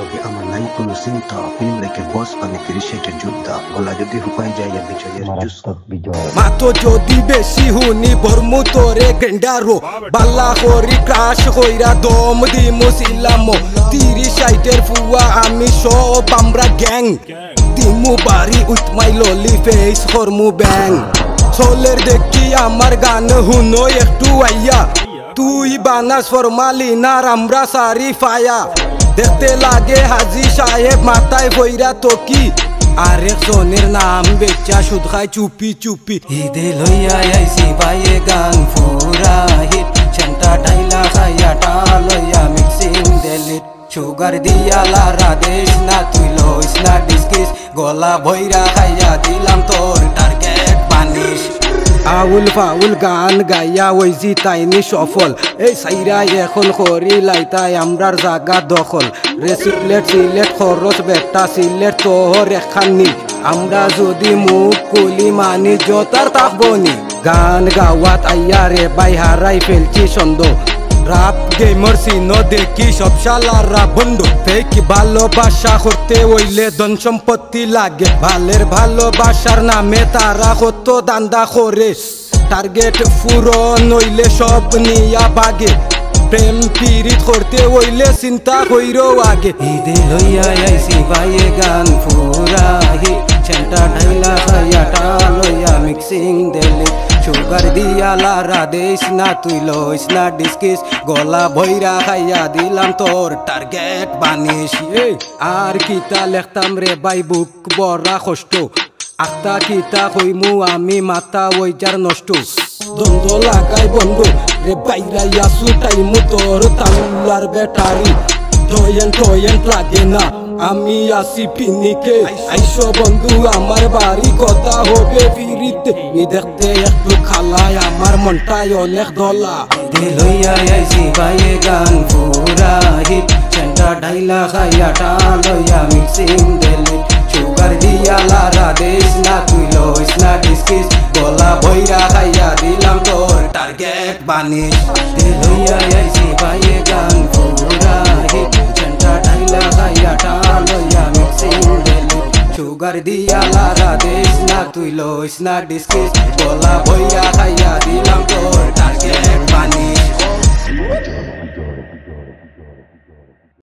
লগে আমার নাই কোনো চিন্তা ফিল্ম লেখে বস আমি 30 যোদ্ধা গলা যদি হুকাই যায় বিজয়ের মারাত্মক বিজয় মাতো যদি বেশি হুনি বর্মু তোরে গেন্ডারো বাল্লা করি ক্রাশ কইরা দম দিমু সিলামো 30 ফুয়া আমি সব আমরা গ্যাং দিমু বাড়ি উইথ মাই ললি ফেস করমু ব্যাং সোলের দেখি আমার গান হুনো একটু আইয়া তুই বানাস ফরমালিনার আমরা সারি ফায়া দেখতে লাগে হাজি সাহেব মাথায় বইরা তো কি আরেকজনের নাম বেচা সুদ খায় চুপি চুপি ঈদে লইয়া আইছি বাইয়ে গান ফুরা হিট সেন্টা ডাইলা খাইয়া টা লইয়া মিক্সিং দেলিট সুগার দিয়া লারা দেশ না তুই লইস না ডিসকিস গলা ভৈরা খাইয়া দিলাম তোর টার্গেট বানিশ আউল ফাউল গান গাইয়া ওইজি তাইনি সফল এই সাইরা এখন করি লাইতাই আমরার জাগা দখল রেসিপ্লেট সিলেট খরচ বেটা সিলেট তোর এখানি আমরা যদি মুখ কুলি মানি জোতার তাকবনি গান গাওয়াত আইয়া রে বাই হারাই ফেলছি ছন্দ রাপ গেমার সিনো দেখি সব শালারা বন্ধু ফেক ভালোবাসা করতে হইলে ধন সম্পত্তি লাগে ভালের ভালোবাসার নামে তারা কত দান্দা করে টার্গেট পূরণ হইলে সব নিয়া বাগে প্রেম পীড়িত করতে হইলে চিন্তা কইরো আগে ঈদে লইয়া আইছি বাইয়ে গান ফুরা হিট সেন্টা ঢাইলা খাইয়া টা লইয়া মিক্সিং দেলি সুগার দিয়া লারা দেশ না তুই লইস না ডিসকিস গলা ভৈরা খাইয়া দিলাম তোর টার্গেট বানিস আর কিতা লেখতাম রে বাই বুক বড়া কষ্ট আখতা কিতা কইমু আমি মাথা ওই যার নষ্ট দ্বন্দ্ব লাগাই বন্ধ রে বাইরা ইয়াসু টাইমু তোর তাউলার ব্যাটারি টয়েন্ট লাগে না আমি আসি পিনিকে আইসো বন্ধু আমার বাড়ি কথা হবে ফিরিতে দেখতে একটু খালাই আমার মনটাই অনেক দলা লইয়া আইসি বাইয়ে গান ফুরা হিট সেন্টা ঢাইলা খাইয়া টা লইয়া মিক্সিং দেলি সুগার দিয়া লারা দেশ না তুই লইস না ডিসকিস গলা ভৈরা খাইয়া দিলাম তোর টার্গেট বানিশ লইয়া আইসি বাইয়ে গান ফুরা হিট সেন্টা ঢাইলা খাইয়া টা লইয়া মিক্সিং দেলি সুগার দিয়া লারা দেশ না তুই লইস না ডিসকিস গলা ভৈরা খাইয়া দিলাম তোর টার্গেট বানিশ